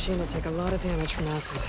machine will take a lot of damage from acid.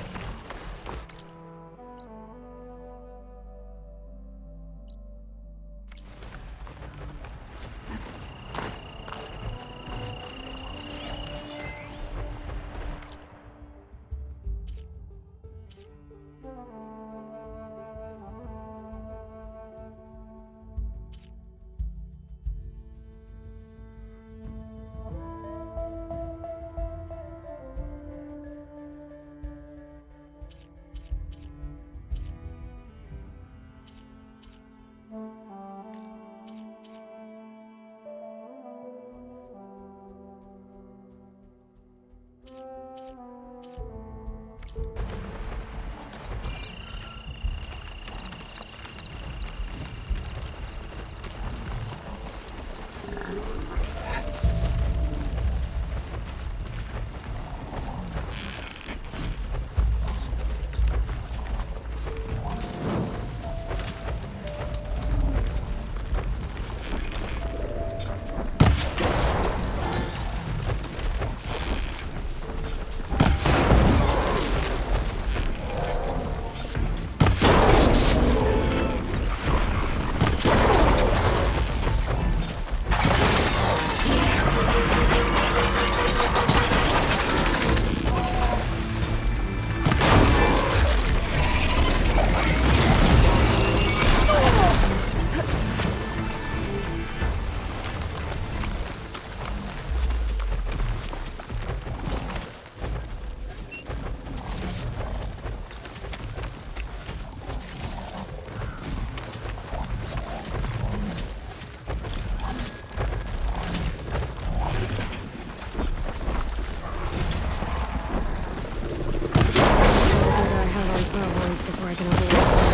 Before I can overload.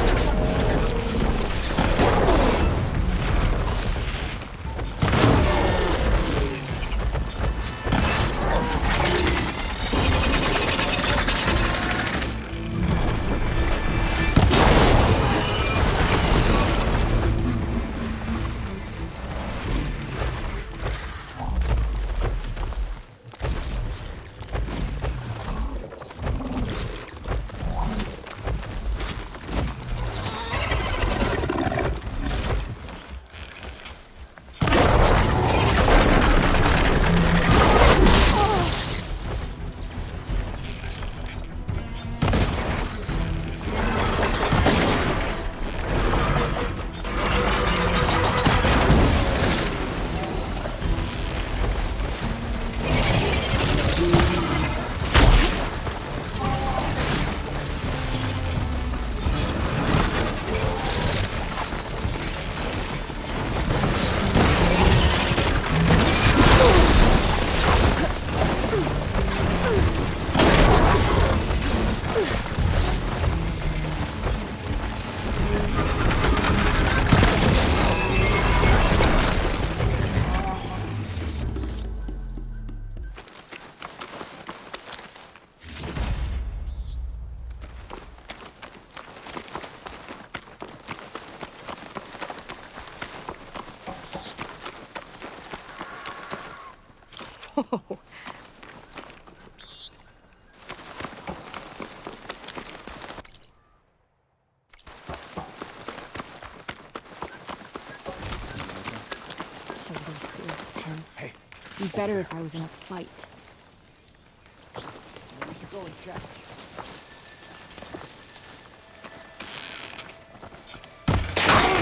Hey. Be better if I was in a fight. We should go and check.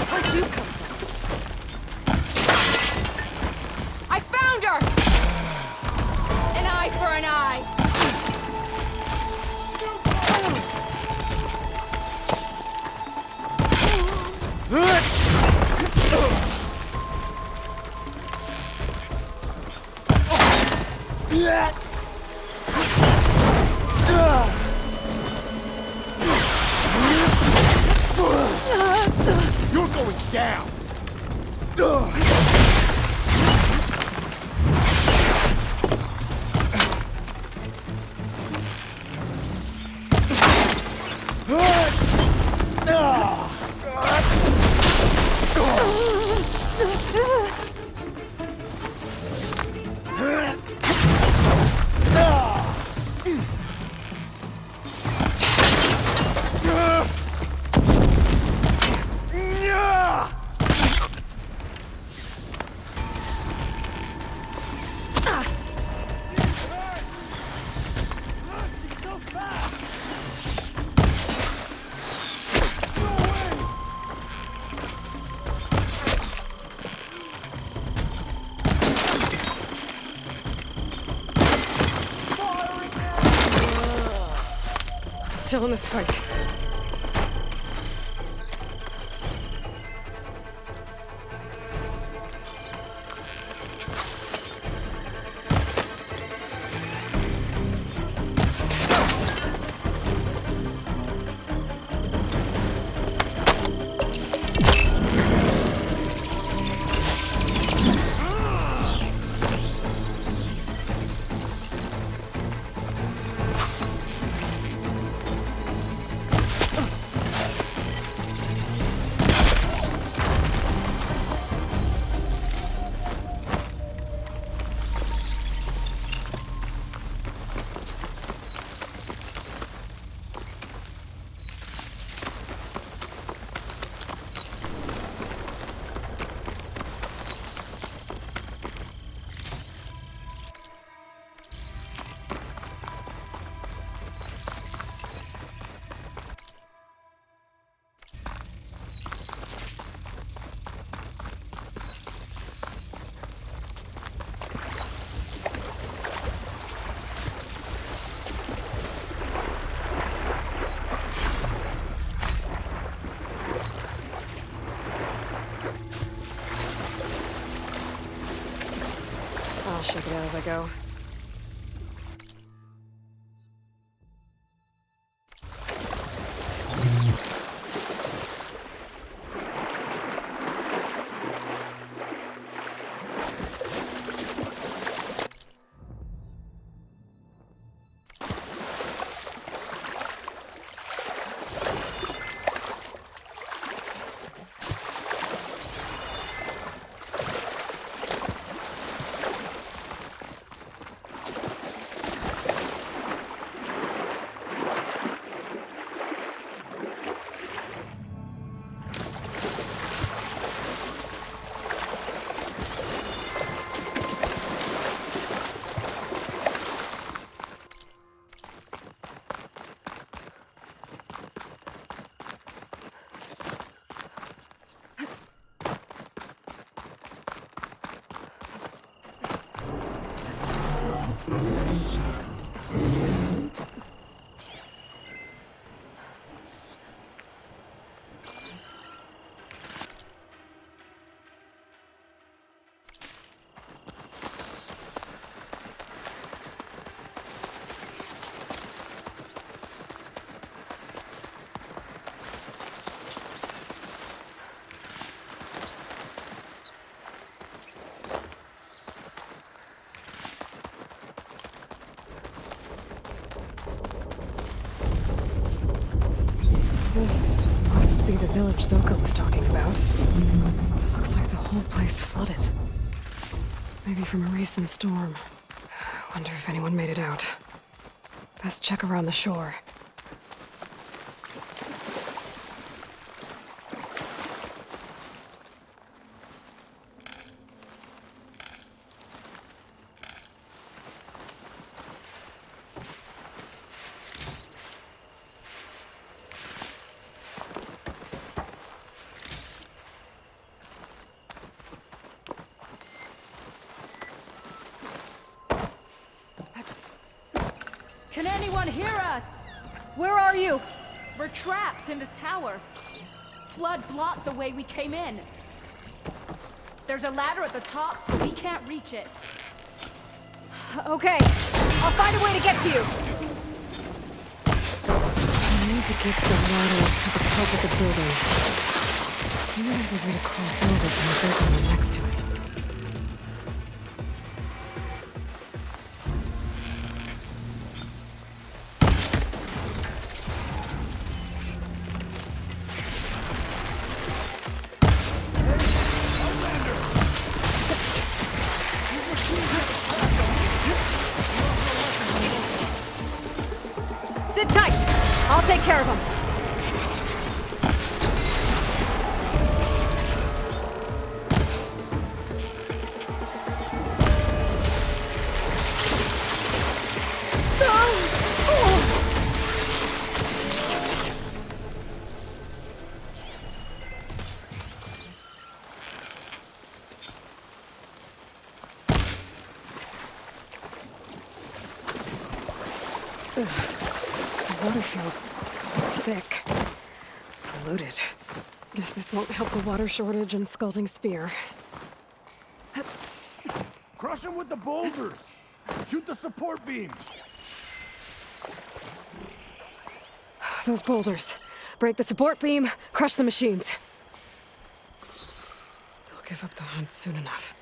Where'd you come from? I found her! An eye for an eye! You're going down! still in this fight. I'll shake it out as I go. This must be the village Zoko was talking about. Looks like the whole place flooded. Maybe from a recent storm. Wonder if anyone made it out. Best check around the shore. Can anyone hear us? Where are you? We're trapped in this tower. Flood blocked the way we came in. There's a ladder at the top, but we can't reach it. Okay, I'll find a way to get to you. I need to get to the ladder at the top of the building. Maybe there's a way to cross over from the building next to it. Sit tight. I'll take care of him. water feels thick. Polluted. Guess this won't help the water shortage and Scalding Spear. Crush him with the boulders! Shoot the support beam! Those boulders. Break the support beam, crush the machines. They'll give up the hunt soon enough.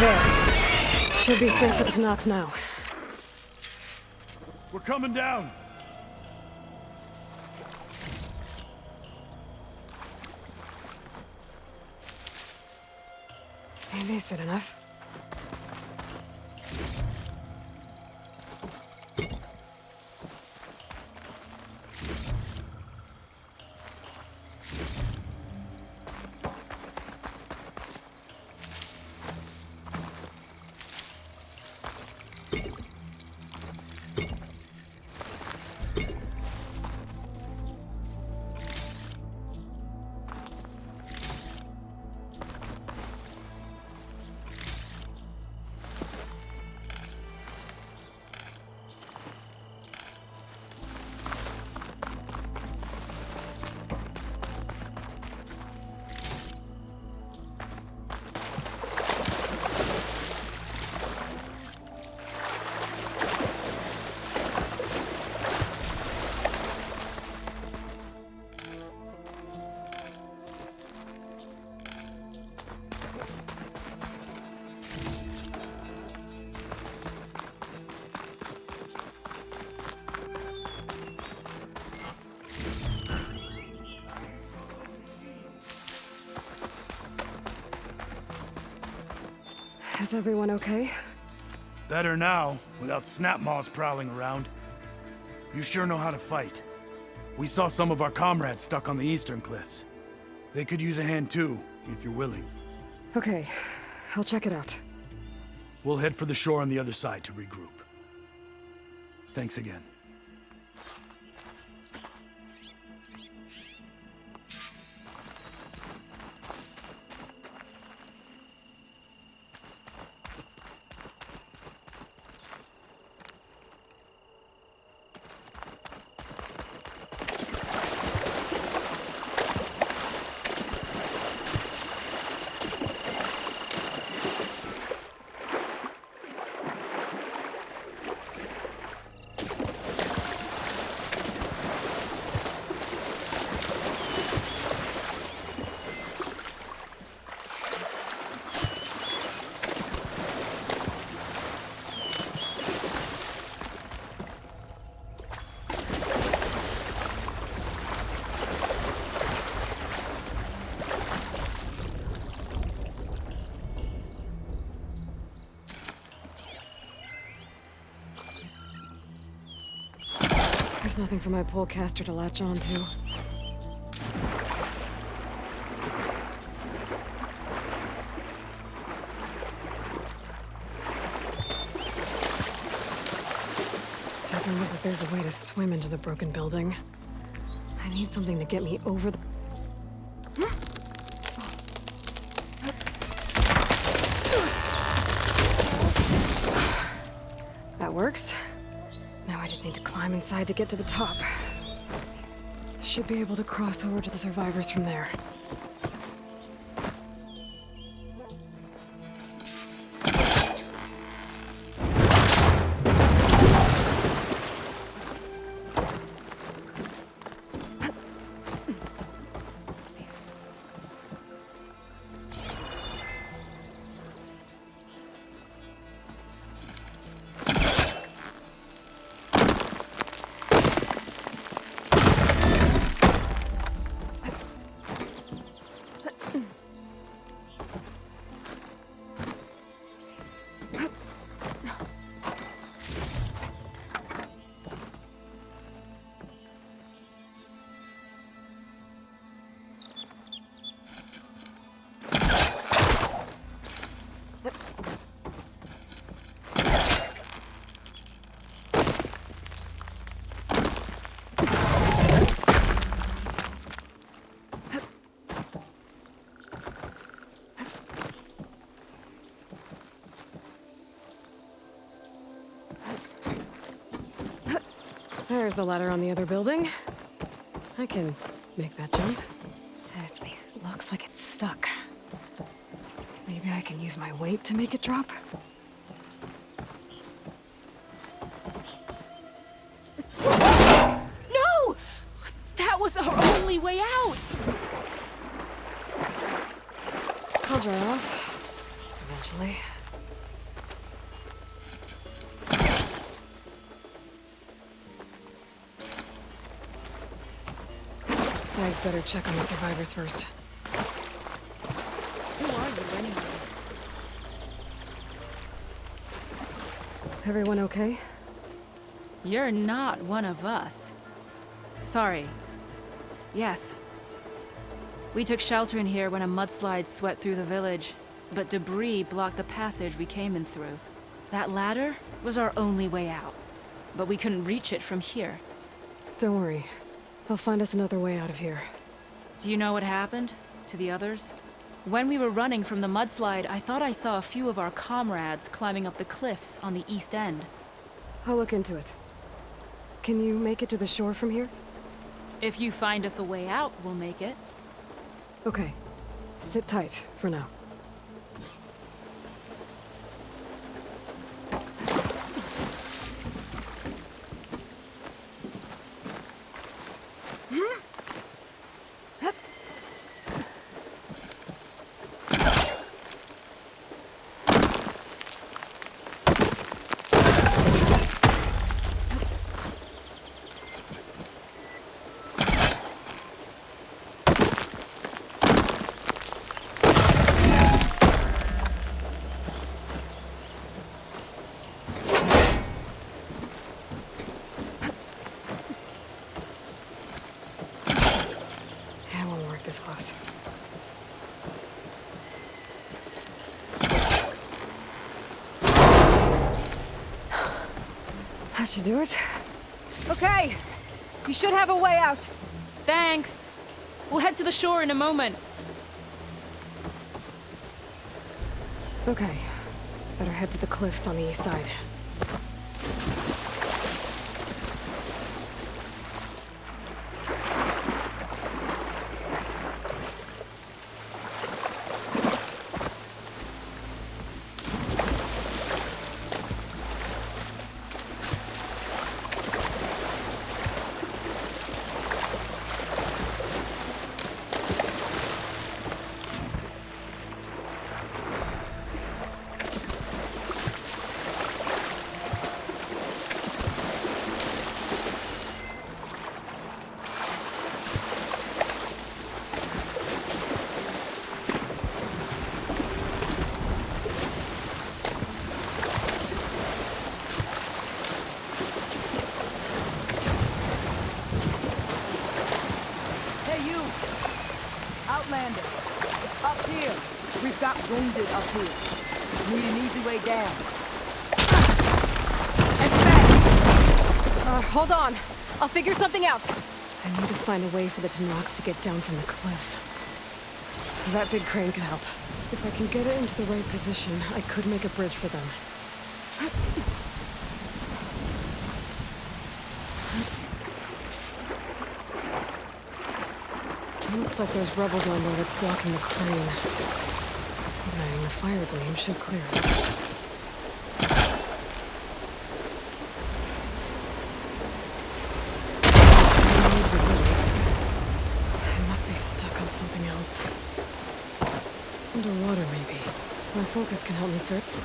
There. Should be safe at the knock now. We're coming down! Ain't decent enough. Is everyone okay? Better now, without Snapmaws prowling around. You sure know how to fight. We saw some of our comrades stuck on the eastern cliffs. They could use a hand too, if you're willing. Okay, I'll check it out. We'll head for the shore on the other side to regroup. Thanks again. There's nothing for my polecaster to latch onto. Doesn't look like there's a way to swim into the broken building. I need something to get me over the... That works. Now I just need to climb inside to get to the top. Should be able to cross over to the survivors from there. There's the ladder on the other building. I can make that jump. It looks like it's stuck. Maybe I can use my weight to make it drop? No! That was our only way out! I'll dry off. Eventually. I'd better check on the survivors first. Who are you anyway? Everyone okay? You're not one of us. Sorry. Yes. We took shelter in here when a mudslide swept through the village, but debris blocked the passage we came in through. That ladder was our only way out, but we couldn't reach it from here. Don't worry. They'll find us another way out of here. Do you know what happened to the others? When we were running from the mudslide, I thought I saw a few of our comrades climbing up the cliffs on the east end. I'll look into it. Can you make it to the shore from here? If you find us a way out, we'll make it. Okay. Sit tight for now. This close. That should do it. Okay, you should have a way out. Thanks. We'll head to the shore in a moment. Okay. Better head to the cliffs on the east side. Hey, you! Outlander! Up here! We've got wounded up here. Need an easy way down. And back! Hold on. I'll figure something out. I need to find a way for the Tanox to get down from the cliff. That big crane could help. If I can get it into the right position, I could make a bridge for them. It looks like there's rubble down there that's blocking the crane. Igniting the fire gleam should clear it. It must be stuck on something else. Underwater, maybe. My focus can help me search.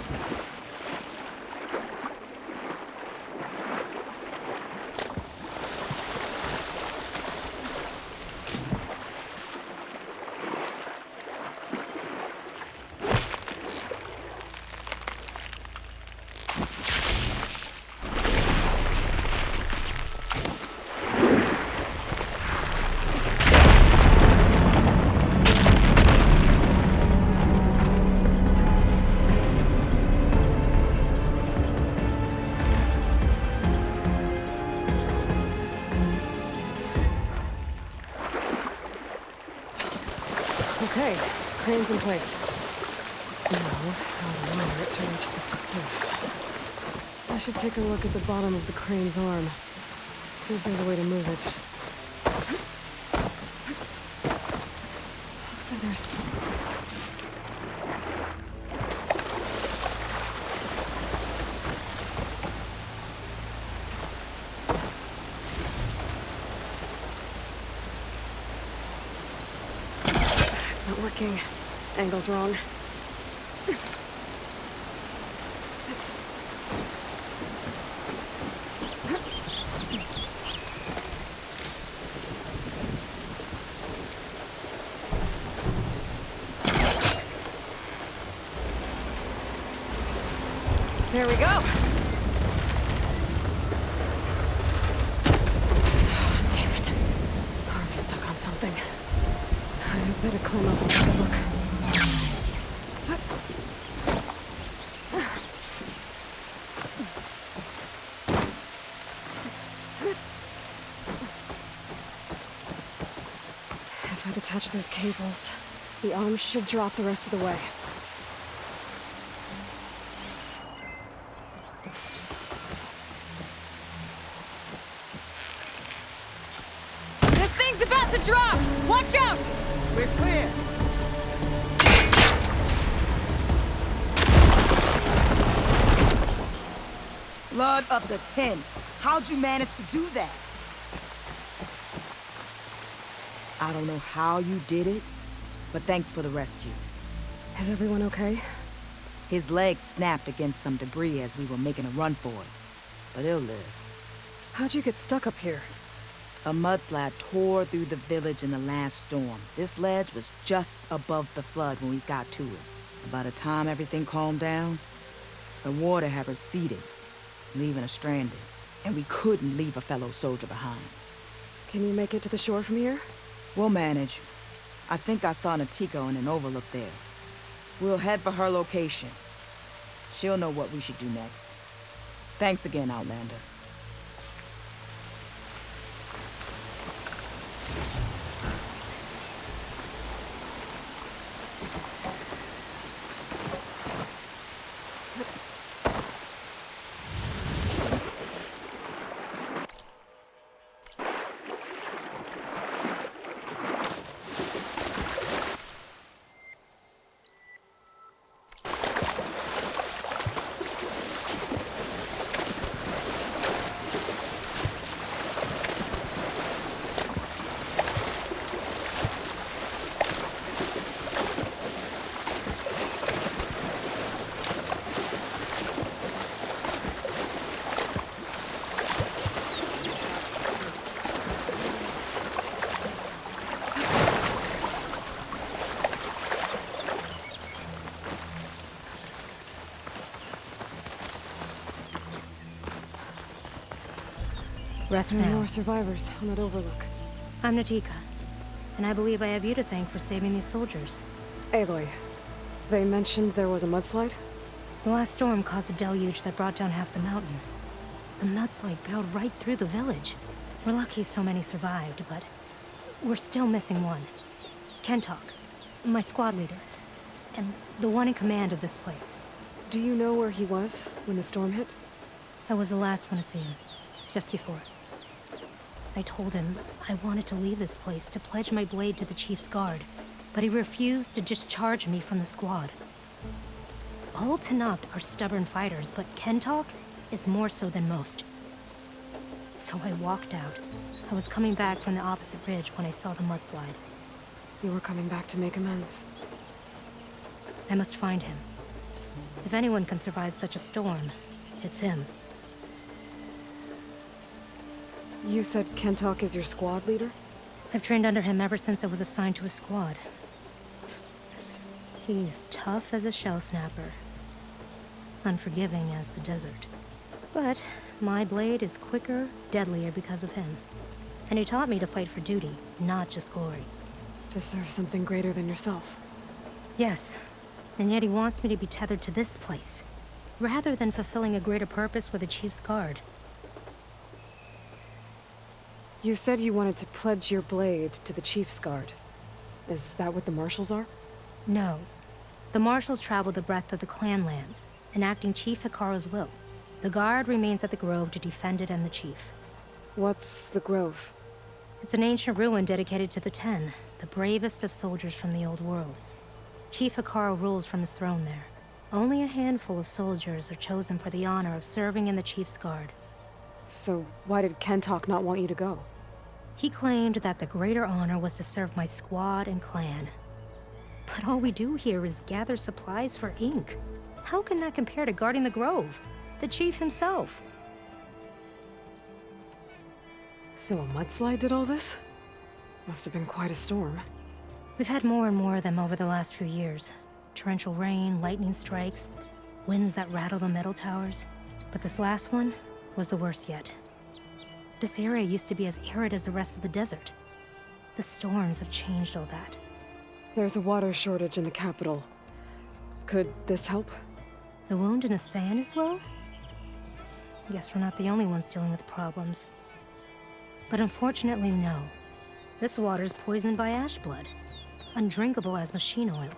Okay, crane's in place. Now, how to lower it to reach the cliff. I should take a look at the bottom of the crane's arm. See if there's a way to move it. Looks like there's... It's not working. Angle's wrong. There we go. Oh, damn it. Arm's stuck on something. I better climb up and take a look. If I detach those cables, the arm should drop the rest of the way. This thing's about to drop! Watch out! We're clear! Blood of the 10. How'd you manage to do that? I don't know how you did it, but thanks for the rescue. Is everyone okay? His leg snapped against some debris as we were making a run for it, but he'll live. How'd you get stuck up here? A mudslide tore through the village in the last storm. This ledge was just above the flood when we got to it. By the time everything calmed down, the water had receded, leaving us stranded. And we couldn't leave a fellow soldier behind. Can you make it to the shore from here? We'll manage. I think I saw Natiko in an overlook there. We'll head for her location. She'll know what we should do next. Thanks again, Outlander. Rest No now. more survivors on that overlook. I'm Natika, and I believe I have you to thank for saving these soldiers. Aloy, they mentioned there was a mudslide? The last storm caused a deluge that brought down half the mountain. The mudslide barreled right through the village. We're lucky so many survived, but we're still missing one. Kentok, my squad leader, and the one in command of this place. Do you know where he was when the storm hit? I was the last one to see him, just before. I told him I wanted to leave this place to pledge my blade to the Chief's guard, but he refused to discharge me from the squad. All Tenakth are stubborn fighters, but Kentok is more so than most. So I walked out. I was coming back from the opposite ridge when I saw the mudslide. You were coming back to make amends. I must find him. If anyone can survive such a storm, it's him. You said Kentok is your squad leader? I've trained under him ever since I was assigned to his squad. He's tough as a shell snapper, unforgiving as the desert. But my blade is quicker, deadlier because of him. And he taught me to fight for duty, not just glory. To serve something greater than yourself. Yes, and yet he wants me to be tethered to this place, rather than fulfilling a greater purpose with the Chief's guard. You said you wanted to pledge your blade to the Chief's guard. Is that what the Marshals are? No. The Marshals travel the breadth of the clan lands, enacting Chief Hekarro's will. The guard remains at the Grove to defend it and the Chief. What's the Grove? It's an ancient ruin dedicated to the Ten, the bravest of soldiers from the old world. Chief Hekarro rules from his throne there. Only a handful of soldiers are chosen for the honor of serving in the Chief's guard. So why did Kentok not want you to go? He claimed that the greater honor was to serve my squad and clan. But all we do here is gather supplies for ink. How can that compare to guarding the Grove? The Chief himself. So a mudslide did all this? Must have been quite a storm. We've had more and more of them over the last few years. Torrential rain, lightning strikes, winds that rattle the metal towers. But this last one was the worst yet. This area used to be as arid as the rest of the desert. The storms have changed all that. There's a water shortage in the capital. Could this help? The wound in the sand is low? Guess we're not the only ones dealing with problems. But unfortunately, no. This water's poisoned by ash blood. Undrinkable as machine oil.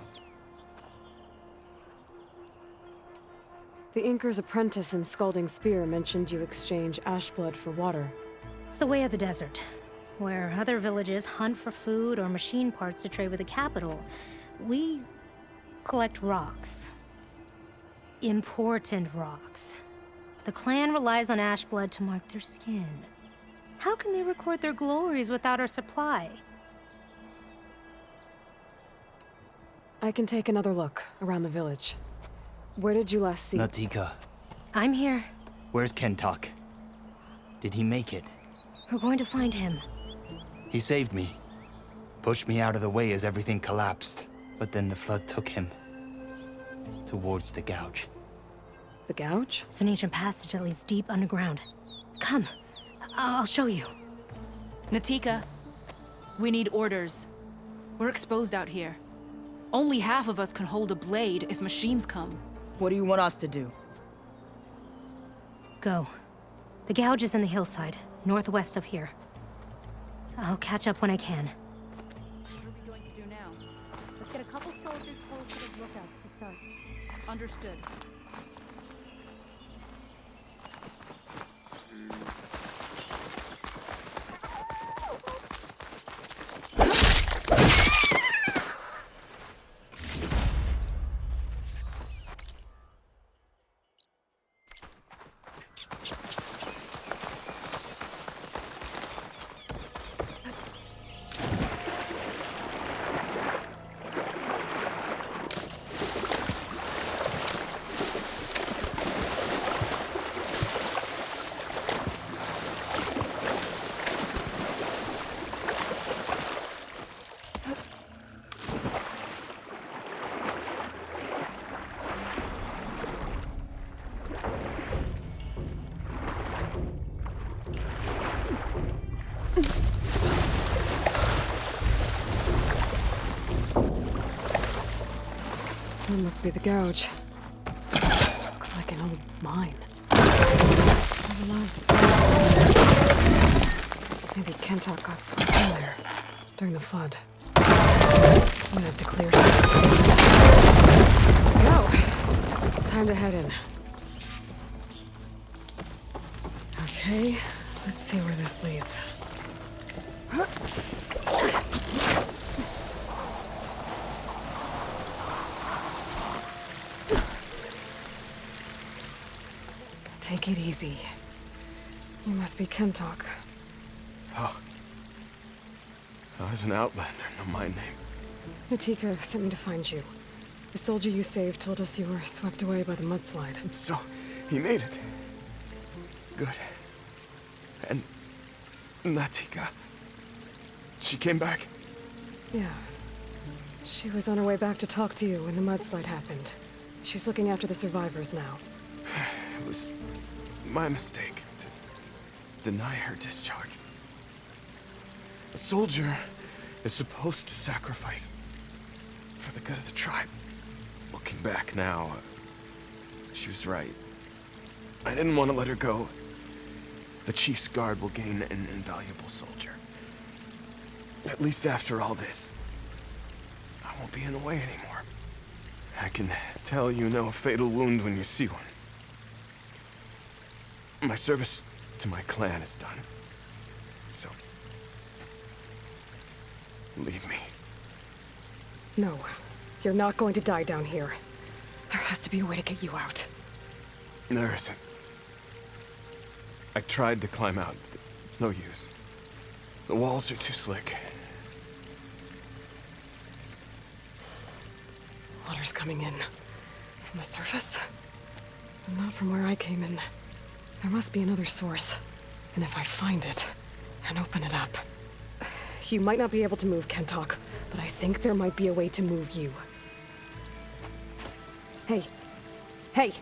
The Inker's apprentice in Scalding Spear mentioned you exchange ash blood for water. It's the way of the desert, where other villages hunt for food or machine parts to trade with the capital. We collect rocks. Important rocks. The clan relies on ash blood to mark their skin. How can they record their glories without our supply? I can take another look around the village. Where did you last see? Natika, I'm here. where's Kentok? Did he make it? We're going to find him. He saved me. Pushed me out of the way as everything collapsed. But then the flood took him. Towards the gouge. The Gouge? It's an ancient passage that leads deep underground. Come, I'll show you. Natika, we need orders. We're exposed out here. Only half of us can hold a blade if machines come. What do you want us to do? Go. The gouge is in the hillside, northwest of here. I'll catch up when I can. What are we going to do now? Let's get a couple soldiers posted as lookouts to start. Understood. That must be the gouge. Looks like an old mine. There's a lot of debris. Maybe Kentok got swept in there during the flood. I'm gonna have to clear some. Go! Time to head in. Okay, let's see where this leads. Take it easy. You must be Kentok. Oh. I was an outlander, no my name. Natika sent me to find you. The soldier you saved told us you were swept away by the mudslide. So, he made it. Good. And Natika, she came back? Yeah. She was on her way back to talk to you when the mudslide happened. She's looking after the survivors now. It was my mistake to deny her discharge. A soldier is supposed to sacrifice for the good of the tribe. Looking back now, she was right. I didn't want to let her go. The Chief's Guard will gain an invaluable soldier. At least after all this, I won't be in the way anymore. I can tell you know a fatal wound when you see one. My service to my clan is done. So, leave me. No, you're not going to die down here. There has to be a way to get you out. There isn't. I tried to climb out, but it's no use. The walls are too slick. Water's coming in. From the surface? But not from where I came in. There must be another source. And if I find it, and open it up... You might not be able to move, Kentok, but I think there might be a way to move you. Hey. Hey!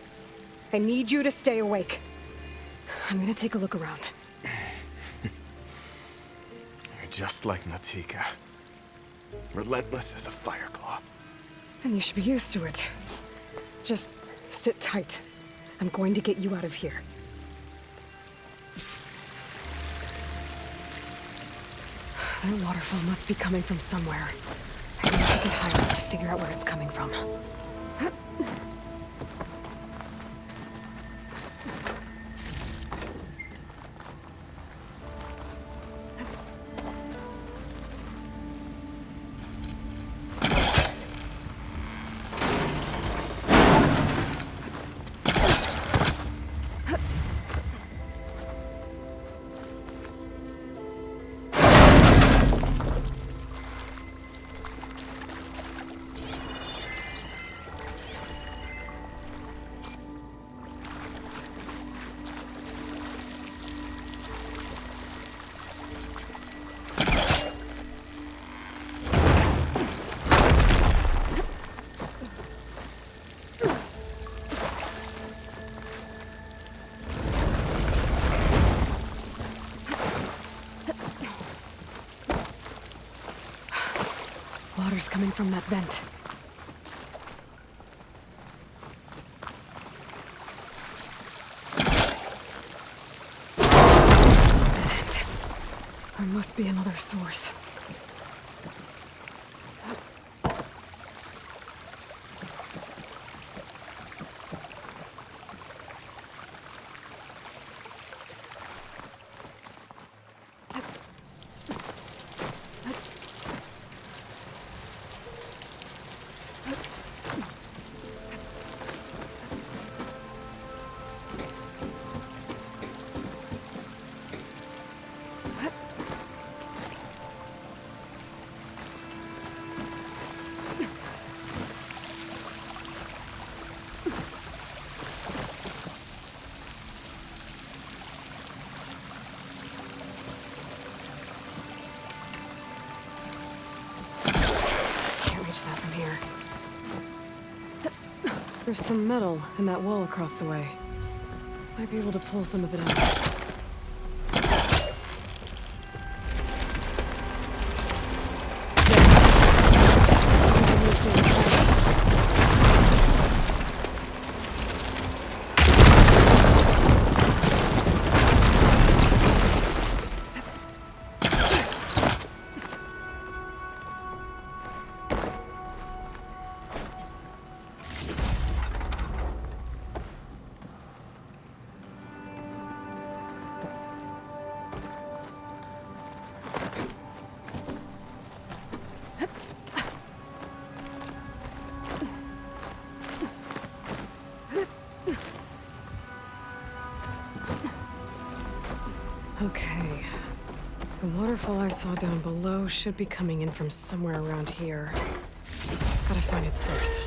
I need you to stay awake. I'm gonna take a look around. You're just like Natika. Relentless as a fireclaw. And you should be used to it. Just sit tight. I'm going to get you out of here. That waterfall must be coming from somewhere. I need to get higher up to figure out where it's coming from. Water's coming from that vent. Dead end. There must be another source. That from here. There's some metal in that wall across the way. Might be able to pull some of it out. Okay. The waterfall I saw down below should be coming in from somewhere around here. Gotta find its source.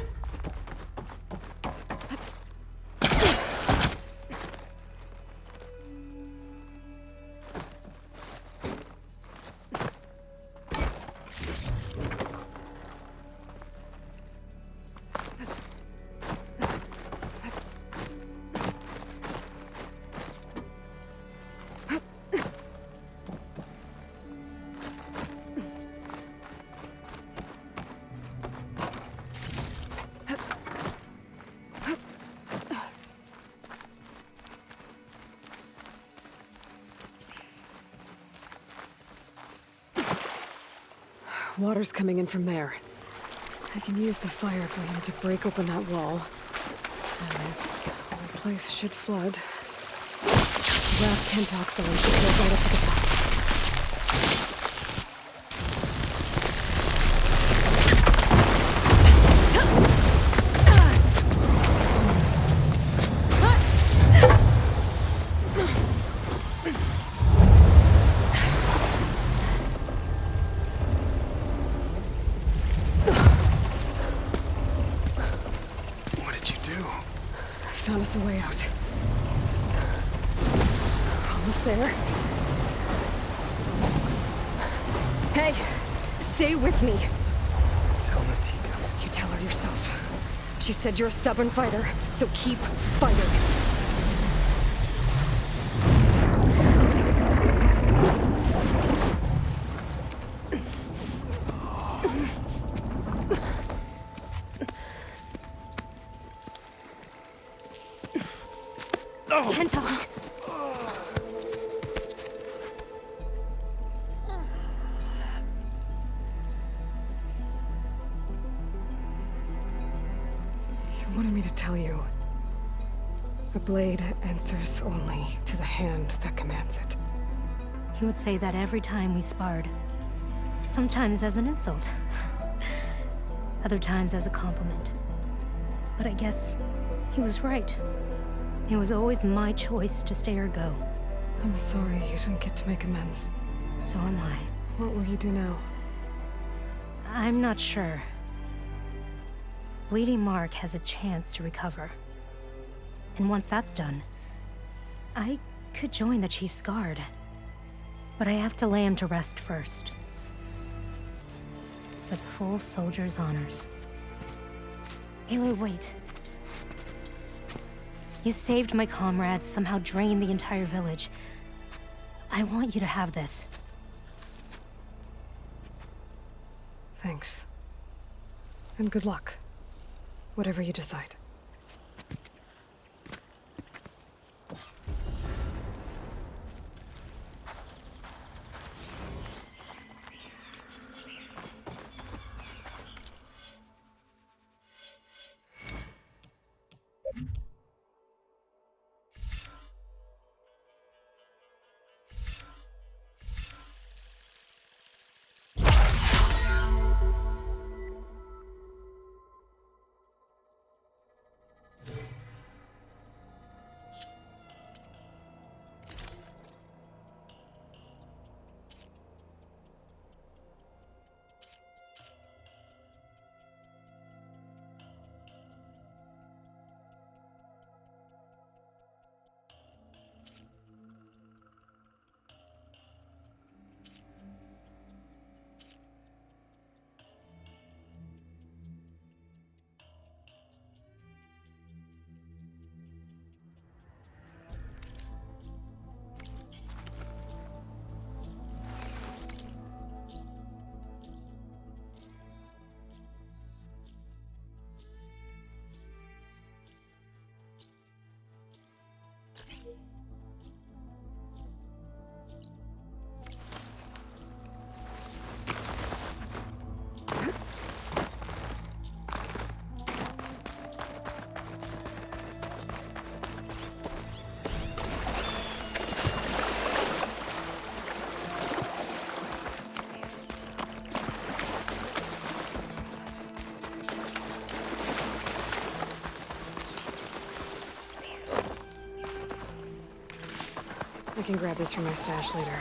Water's coming in from there. I can use the fire gleam to break open that wall. And this whole place should flood. Brass Kentox on should go right up to the top. Found us a way out. Almost there. Hey, stay with me. Tell Natika. You tell her yourself. She said you're a stubborn fighter, so keep fighting. Kentock! You wanted me to tell you. The blade answers only to the hand that commands it. He would say that every time we sparred. Sometimes as an insult. Other times as a compliment. But I guess he was right. It was always my choice to stay or go. I'm sorry you didn't get to make amends. So am I. What will you do now? I'm not sure. Bleeding Mark has a chance to recover. And once that's done, I could join the Chief's Guard. But I have to lay him to rest first. With full soldier's honors. Aloy, wait. You saved my comrades, somehow drained the entire village. I want you to have this. Thanks. And good luck. Whatever you decide. can grab this from my stash later.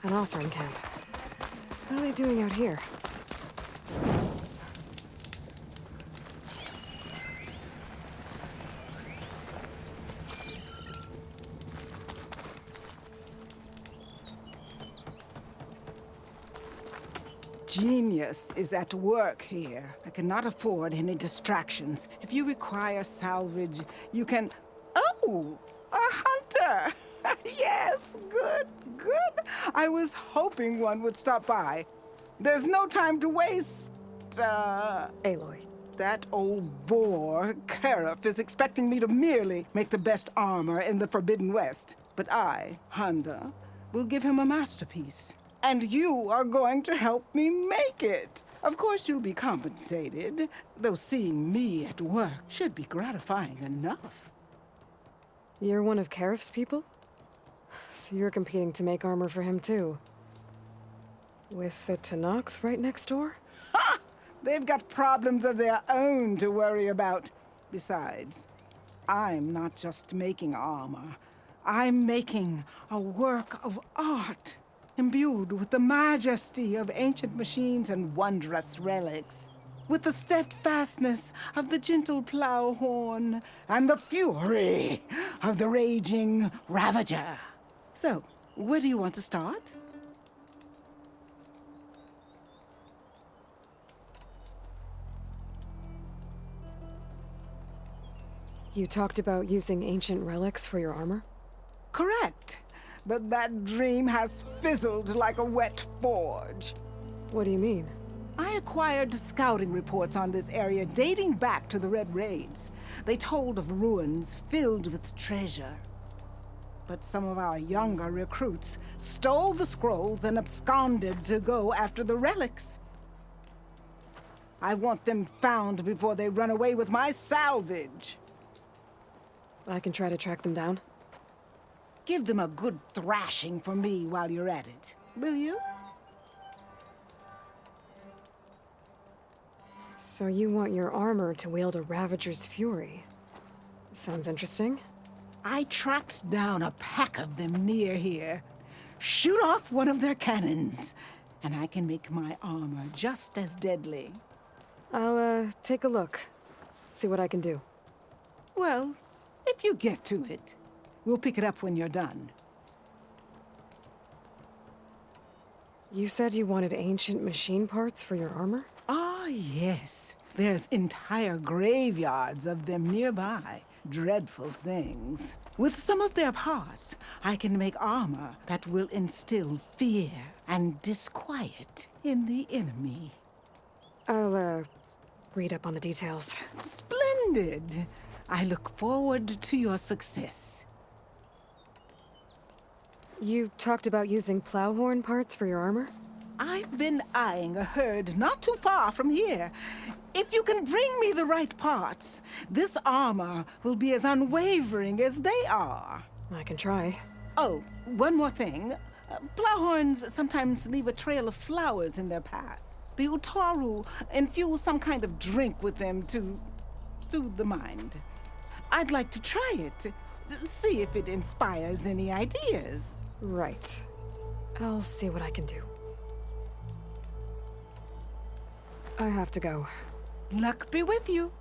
An Oseram camp. What are they doing out here? Genius is at work here. I cannot afford any distractions. If you require salvage, you can... Oh! A hunter! Yes, good, good. I was hoping one would stop by. There's no time to waste, Aloy. That old boar, Karif, is expecting me to merely make the best armor in the Forbidden West. But I, Honda, will give him a masterpiece. And you are going to help me make it. Of course you'll be compensated, though seeing me at work should be gratifying enough. You're one of Karif's people? So you're competing to make armor for him too. With the Tenakth right next door? Ha! They've got problems of their own to worry about. Besides, I'm not just making armor. I'm making a work of art, imbued with the majesty of ancient machines and wondrous relics, with the steadfastness of the gentle plow horn and the fury of the raging Ravager. So, where do you want to start? You talked about using ancient relics for your armor? Correct. But that dream has fizzled like a wet forge. What do you mean? I acquired scouting reports on this area dating back to the Red Raids. They told of ruins filled with treasure. But some of our younger recruits stole the scrolls and absconded to go after the relics. I want them found before they run away with my salvage. I can try to track them down. Give them a good thrashing for me while you're at it, will you? So you want your armor to wield a Ravager's fury? Sounds interesting. I tracked down a pack of them near here. Shoot off one of their cannons, and I can make my armor just as deadly. I'll, take a look. See what I can do. Well, if you get to it, we'll pick it up when you're done. You said you wanted ancient machine parts for your armor? Ah, yes. There's entire graveyards of them nearby. Dreadful things. With some of their parts, I can make armor that will instill fear and disquiet in the enemy. I'll, read up on the details. Splendid! I look forward to your success. You talked about using plowhorn parts for your armor? I've been eyeing a herd not too far from here. If you can bring me the right parts, this armor will be as unwavering as they are. I can try. Oh, one more thing. Plowhorns sometimes leave a trail of flowers in their path. The Utaru infuse some kind of drink with them to soothe the mind. I'd like to try it. See if it inspires any ideas. Right. I'll see what I can do. I have to go. Luck be with you.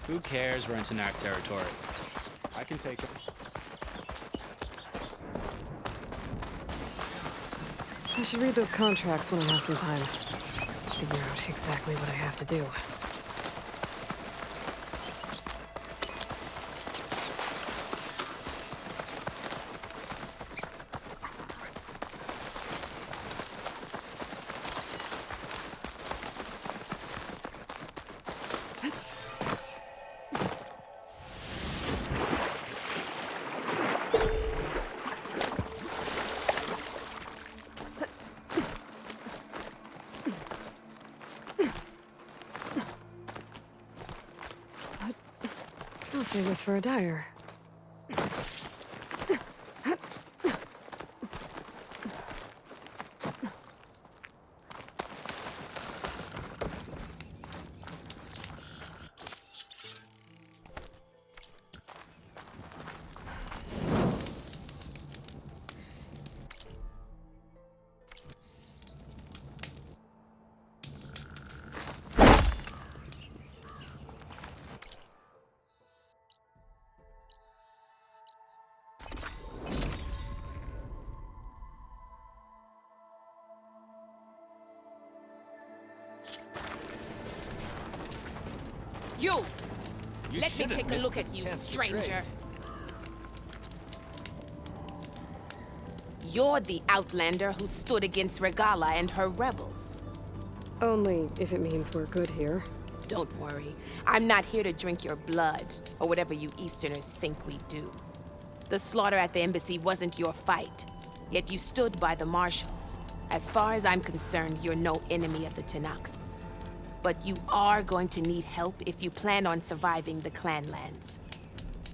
Who cares? We're in Tenakth territory. I can take it. I should read those contracts when I have some time. Figure out exactly what I have to do. I'll save this for a dyer. You! Let me take a look at you, stranger. You're the outlander who stood against Regalla and her rebels. Only if it means we're good here. Don't worry. I'm not here to drink your blood, or whatever you Easterners think we do. The slaughter at the embassy wasn't your fight, yet you stood by the marshals. As far as I'm concerned, you're no enemy of the Tenakth. But you are going to need help if you plan on surviving the Clanlands.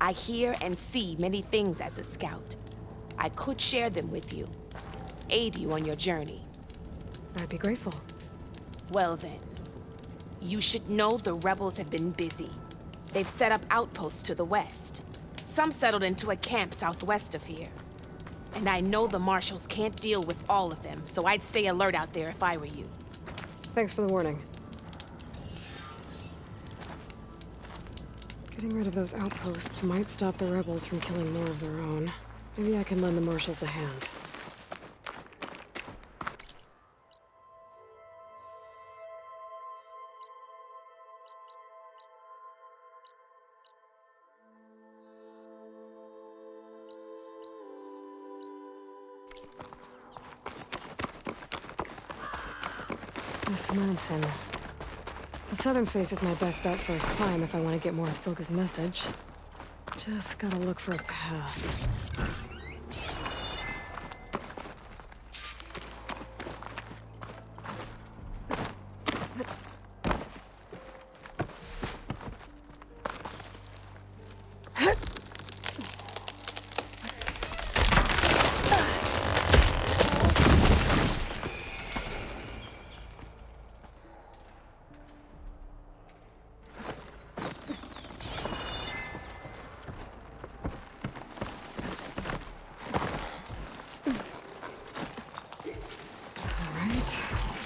I hear and see many things as a scout. I could share them with you, aid you on your journey. I'd be grateful. Well then, you should know the rebels have been busy. They've set up outposts to the west. Some settled into a camp southwest of here. And I know the marshals can't deal with all of them, so I'd stay alert out there if I were you. Thanks for the warning. Getting rid of those outposts might stop the rebels from killing more of their own. Maybe I can lend the marshals a hand. This mountain. The southern face is my best bet for a climb if I want to get more of Silka's message. Just gotta look for a path.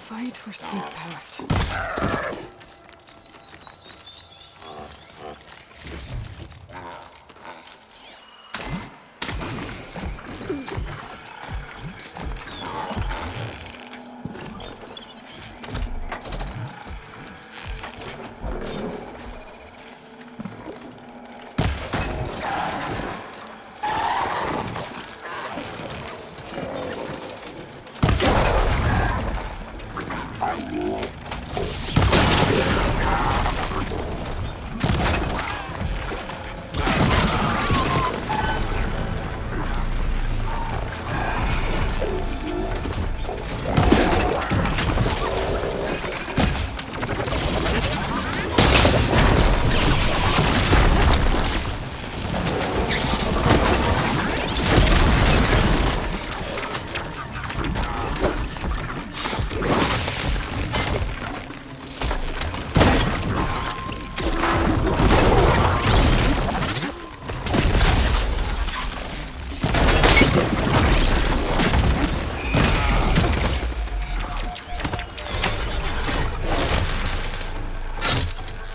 Fight or sneak past.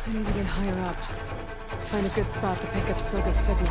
I need to get higher up. find a good spot to pick up Silga's signal.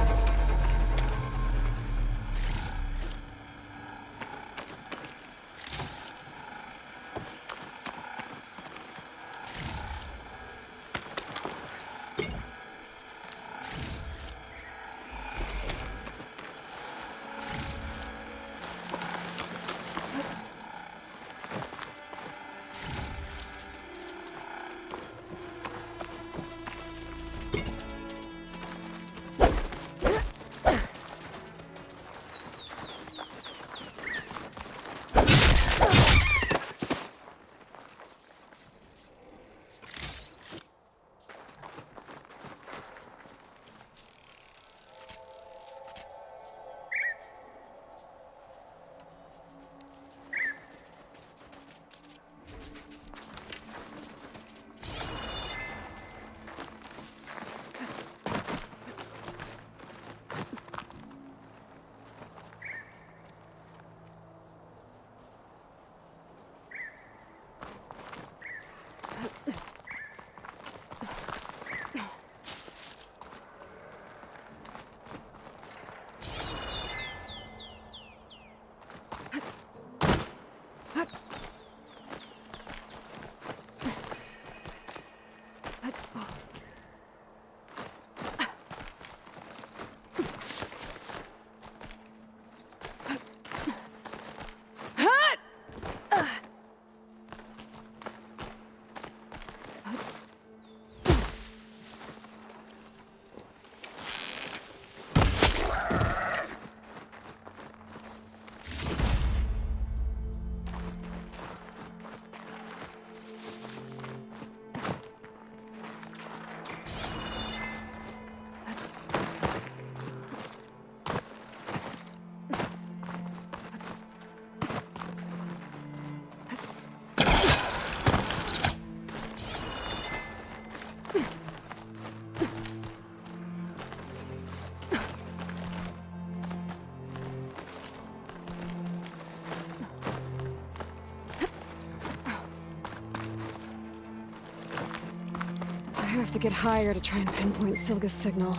I have to get higher to try and pinpoint Silga's signal.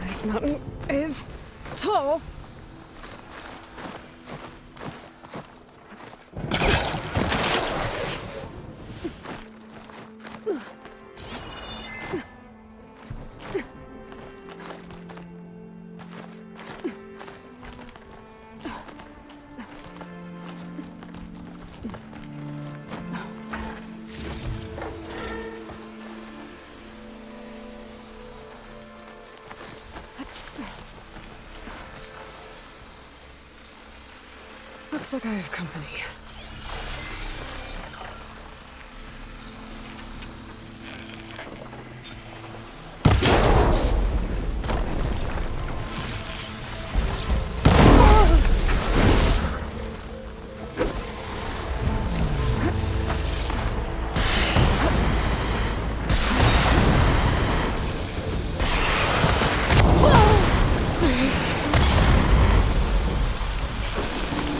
This mountain is tall. Looks like I have company.